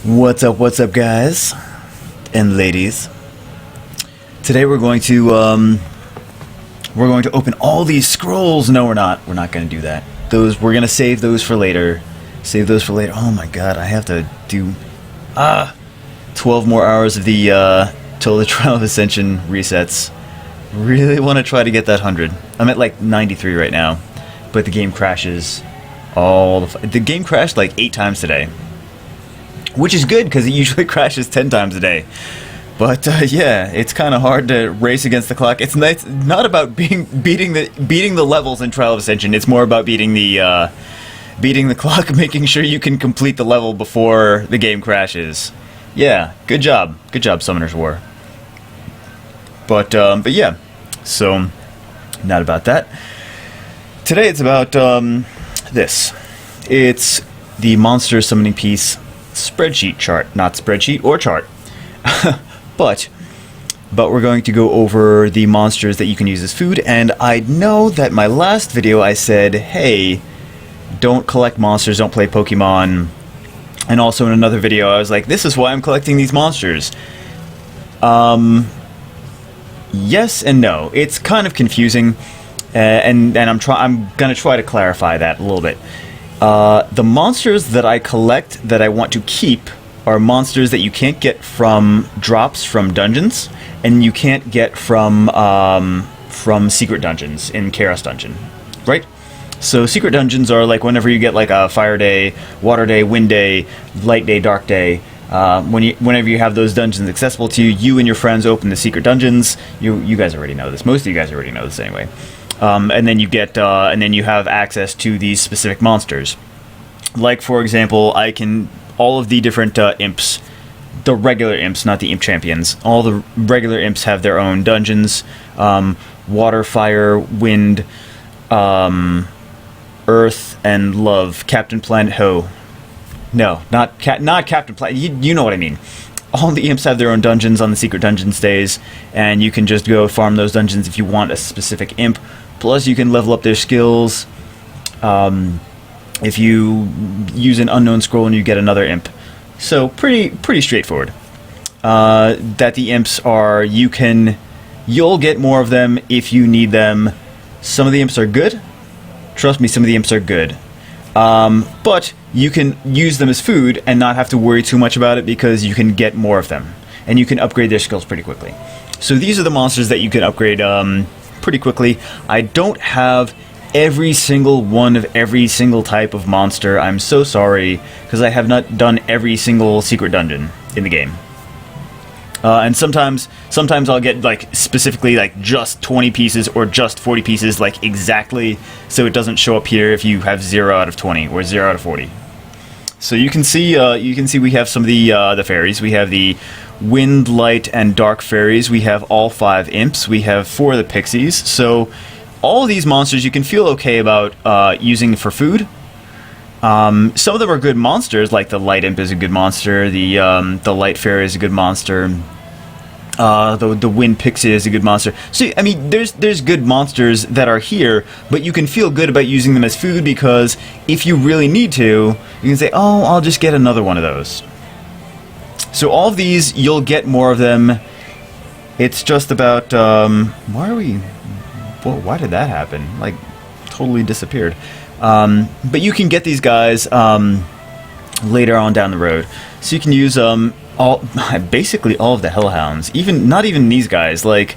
What's up, guys and ladies? Today we're going to open all these scrolls. No, we're not. We're not going to do that. We're going to save those for later. Save those for later. Oh my god, I have to do 12 more hours of the till the Trial of Ascension resets. Really want to try to get that 100. I'm at like 93 right now, but the game crashes the game crashed like 8 times today. Which is good, because it usually crashes 10 times a day. But yeah, it's kind of hard to race against the clock. It's not about beating the levels in Trial of Ascension. It's more about beating the clock, making sure you can complete the level before the game crashes. Yeah, good job, Summoner's War. But yeah, so not about that. Today it's about this. It's the monster summoning piece spreadsheet chart, not spreadsheet or chart. but we're going to go over the monsters that you can use as food. And I know that my last video I said, hey, don't collect monsters, don't play Pokemon. And also in another video I was like, this is why I'm collecting these monsters. Yes and no. It's kind of confusing, and I'm gonna try to clarify that a little bit. The monsters that I collect that I want to keep are monsters that you can't get from drops from dungeons, and you can't get from secret dungeons in Chaos Dungeon, right? So secret dungeons are like whenever you get like a Fire Day, Water Day, Wind Day, Light Day, Dark Day. Whenever you have those dungeons accessible to you, you and your friends open the secret dungeons. You guys already know this. Most of you guys already know this anyway. And then you get, and then you have access to these specific monsters. Like, for example, all of the different imps, the regular imps, not the imp champions, all the regular imps have their own dungeons. Water, fire, wind, earth, and love. Captain Planet Ho. No, not Captain Planet. You know what I mean. All the imps have their own dungeons on the secret dungeon stays, and you can just go farm those dungeons if you want a specific imp. Plus, you can level up their skills. If you use an unknown scroll and you get another imp. So, pretty straightforward. That the imps are, you'll get more of them if you need them. Some of the imps are good. Trust me, some of the imps are good. But you can use them as food and not have to worry too much about it because you can get more of them. And you can upgrade their skills pretty quickly. So these are the monsters that you can upgrade pretty quickly. I don't have every single one of every single type of monster. I'm so sorry, because I have not done every single secret dungeon in the game. And sometimes I'll get like specifically like just 20 pieces or just 40 pieces, like exactly, so it doesn't show up here if you have 0 out of 20 or 0 out of 40. So you can see we have some of the fairies. We have the wind, light, and dark fairies. We have all 5 imps. We have 4 of the pixies. So all of these monsters you can feel okay about using for food. Some of them are good monsters, like the light imp is a good monster. The light fairy is a good monster. The wind pixie is a good monster. So I mean, there's good monsters that are here, but you can feel good about using them as food because if you really need to, you can say, oh, I'll just get another one of those. So all of these, you'll get more of them. It's just about why did that happen? Like, totally disappeared. But you can get these guys later on down the road. So you can use basically all of the Hellhounds. Not even these guys. Like,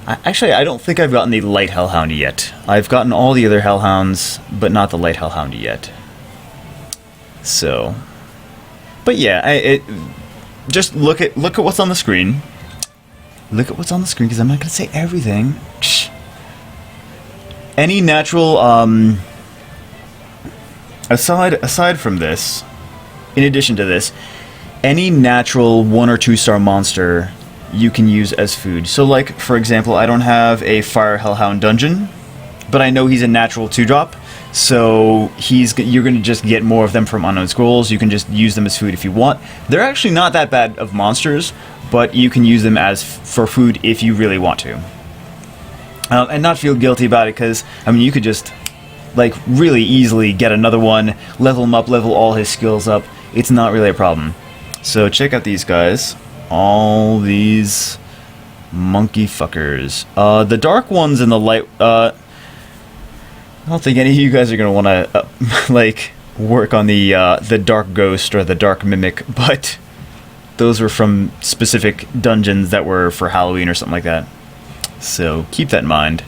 actually, I don't think I've gotten the Light Hellhound yet. I've gotten all the other Hellhounds, but not the Light Hellhound yet. So, but yeah, just look at what's on the screen. Look at what's on the screen, because I'm not going to say everything. Any natural, aside from this, in addition to this, any natural 1 or 2 star monster you can use as food. So like, for example, I don't have a Fire Hellhound dungeon, but I know he's a natural 2-drop, so you're going to just get more of them from unknown scrolls. You can just use them as food if you want. They're actually not that bad of monsters, but you can use them for food if you really want to. And not feel guilty about it, because, I mean, you could just, like, really easily get another one, level him up, level all his skills up. it's not really a problem. So check out these guys. All these monkey fuckers. The dark ones and the light... I don't think any of you guys are going to want to, like, work on the dark ghost or the dark mimic, but those were from specific dungeons that were for Halloween or something like that. So keep that in mind.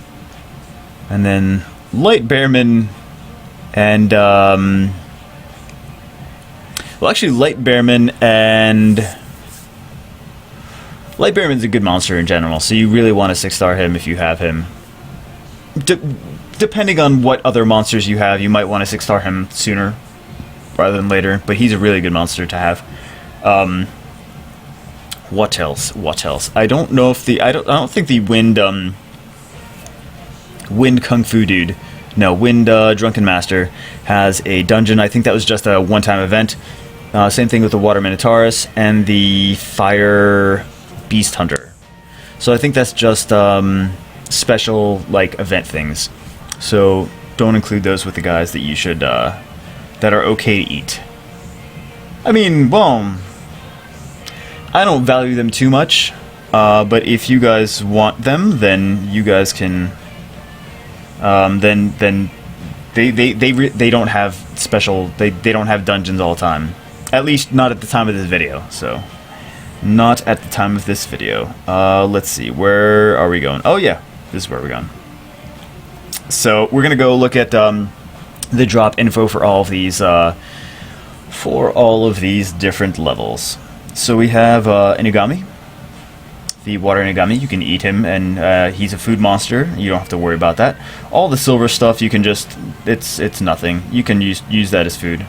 And then light bearman and well, actually light bearman and light bearman's a good monster in general, so you really want to 6-star him if you have him. Depending on what other monsters you have, you might want to 6-star him sooner rather than later, but he's a really good monster to have. What else? What else? I don't know if the I don't think the Wind Kung Fu dude, no, Wind Drunken Master has a dungeon. I think that was just a one-time event. Same thing with the Water Minotaurus and the Fire Beast Hunter. So I think that's just special like event things. So don't include those with the guys that you should that are okay to eat. I mean, well, I don't value them too much, but if you guys want them, then you guys can. Then they don't have special. They don't have dungeons all the time. At least not at the time of this video. So, not at the time of this video. Let's see. Where are we going? Oh yeah, this is where we're going. So we're gonna go look at the drop info for all of these different levels. So we have Inugami, the water Inugami. You can eat him, and he's a food monster. You don't have to worry about that. All the silver stuff, you can just it's nothing. You can use that as food.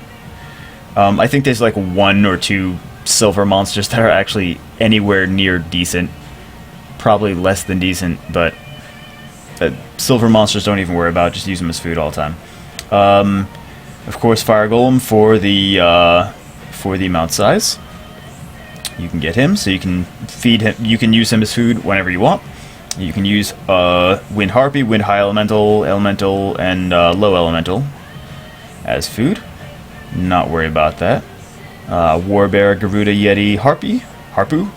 I think there's like 1 or 2 silver monsters that are actually anywhere near decent. Probably less than decent, but silver monsters don't even worry about. Just use them as food all the time. Of course, Fire Golem for the amount size. You can get him, so you can feed him. You can use him as food whenever you want. You can use Wind Harpy, Wind High Elemental, Elemental, and Low Elemental as food. Not worry about that. Warbear, Garuda, Yeti, Harpy, Harpoo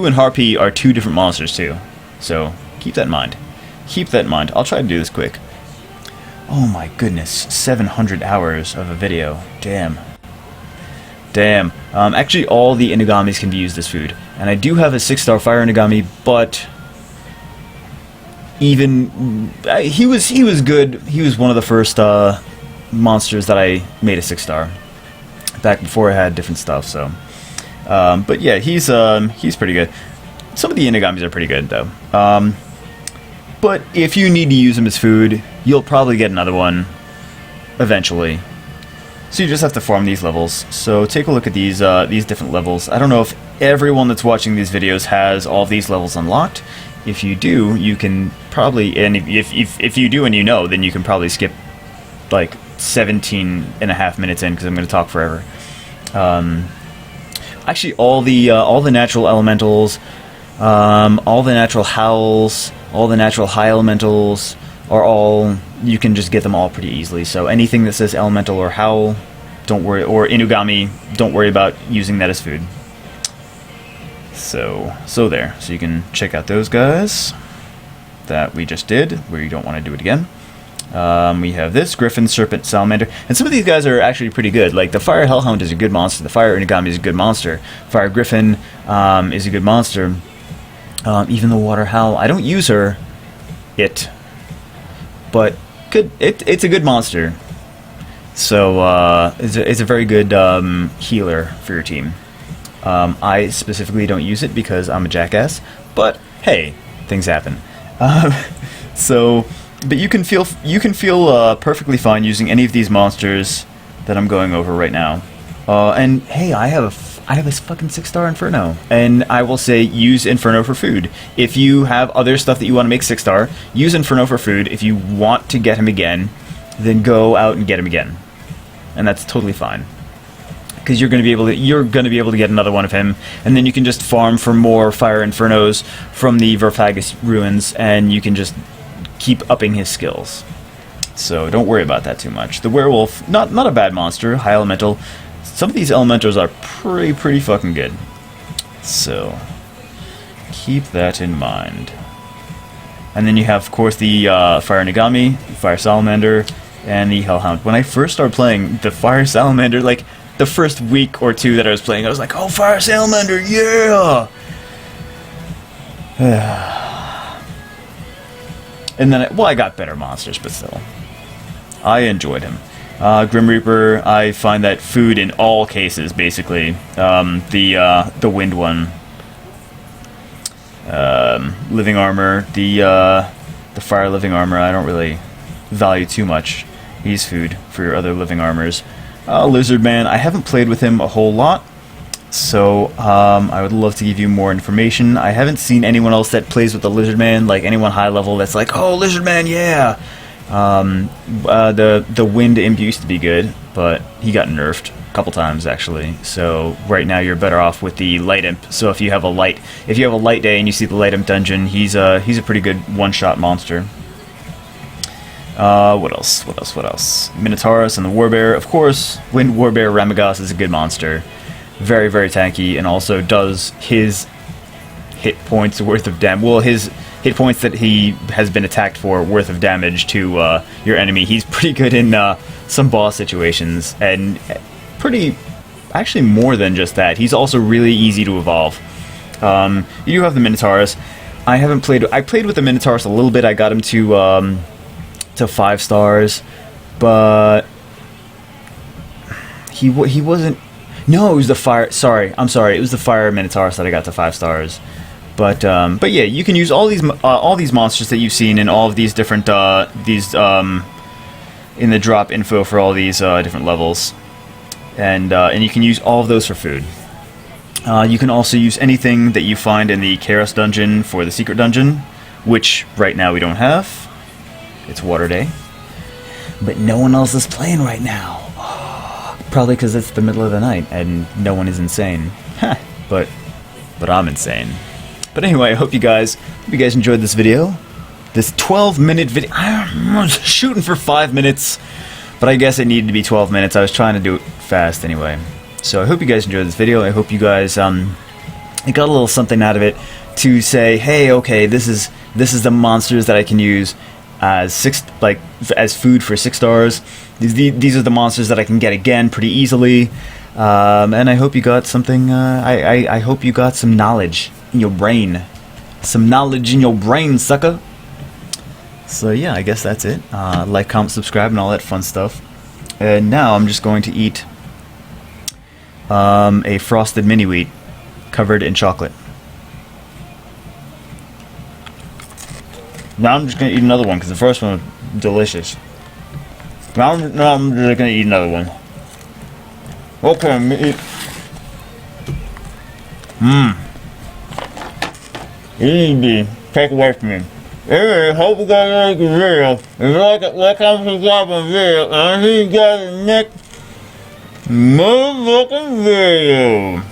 and Harpy are 2 different monsters too. So keep that in mind. Keep that in mind. I'll try to do this quick. Oh my goodness, 700 hours of a video. Damn. Damn. Actually, all the Inugamis can be used as food. And I do have a 6-star Fire Inugami, but even he was good. He was one of the first monsters that I made a 6-star back before I had different stuff. So, but yeah, he's pretty good. Some of the Inugamis are pretty good though. But if you need to use them as food, you'll probably get another one eventually. So you just have to farm these levels. So take a look at these different levels. I don't know if everyone that's watching these videos has all of these levels unlocked. If you do, you can probably, and if you do and you know, then you can probably skip like 17.5 minutes in because I'm going to talk forever. Actually, all the natural elementals, all the natural howls, all the natural high elementals are all, you can just get them all pretty easily. So anything that says elemental or howl, don't worry, or Inugami, don't worry about using that as food. So there. So you can check out those guys that we just did, where you don't want to do it again. We have this, Griffin, Serpent, Salamander, and some of these guys are actually pretty good. Like the Fire Hellhound is a good monster, the Fire Inugami is a good monster, Fire Griffin is a good monster. Even the Water Howl, I don't use her, but good. It's a good monster. So it's a very good healer for your team. I specifically don't use it because I'm a jackass, but hey, things happen. But you can feel perfectly fine using any of these monsters that I'm going over right now. And hey, I have a fucking 6-star Inferno, and I will say use Inferno for food. If you have other stuff that you want to make 6-star, use Inferno for food. If you want to get him again, then go out and get him again, and that's totally fine. Because you're going to be able to get another one of him, and then you can just farm for more Fire Infernos from the Verfagus ruins, and you can just keep upping his skills. So don't worry about that too much. The Werewolf, not a bad monster, high elemental. Some of these elementals are pretty fucking good. So, keep that in mind. And then you have, of course, the Fire Nagami, Fire Salamander, and the Hellhound. When I first started playing the Fire Salamander, like, the first week or two that I was playing, I was like, oh, Fire Salamander, yeah! And then, I got better monsters, but still. I enjoyed him. Grim Reaper, I find that food in all cases, basically. The wind one. Living armor, the fire living armor, I don't really value too much. He's food for your other living armors. Lizard Man, I haven't played with him a whole lot, so I would love to give you more information. I haven't seen anyone else that plays with the Lizard Man, like anyone high level that's like, oh, Lizard Man, yeah! The wind imp used to be good, but he got nerfed a couple times actually. So right now you're better off with the light imp. So if you have a light day and you see the light imp dungeon, he's a pretty good one-shot monster. What else? Minotaurus and the Warbear, of course. Wind Warbear Ramagas is a good monster, very tanky, and also does his hit points worth of damage. Well, his hit points that he has been attacked for worth of damage to your enemy. He's pretty good in some boss situations, and actually more than just that. He's also really easy to evolve. You do have the Minotaurus. I played with the Minotaurus a little bit. I got him to 5 stars, but he wasn't. No, it was the fire. I'm sorry. It was the fire Minotaurus that I got to 5 stars. But yeah, you can use all these monsters that you've seen in all of these different in the drop info for all these different levels, and you can use all of those for food. You can also use anything that you find in the Chaos dungeon for the secret dungeon, which right now we don't have. It's Water Day, but no one else is playing right now. Probably because it's the middle of the night and no one is insane. but I'm insane. But anyway, I hope you guys enjoyed this video. This 12-minute video. I'm shooting for 5 minutes, but I guess it needed to be 12 minutes. I was trying to do it fast anyway. So I hope you guys enjoyed this video. I hope you guys got a little something out of it to say, hey, okay, this is the monsters that I can use as food for 6 stars. These are the monsters that I can get again pretty easily. And I hope you got something. I hope you got some knowledge in your brain. Some knowledge in your brain, sucker. So yeah, I guess that's it. Like, comment, subscribe, and all that fun stuff. And now I'm just going to eat a frosted mini wheat covered in chocolate. Now I'm just going to eat another one because the first one was delicious. Now I'm just going to eat another one. Okay, I'm going to eat. You need to be take away from me. Anyway, hope you guys like the video. If you like it, like, comment, subscribe on the video. And I'll see you guys in the next motherfucking video.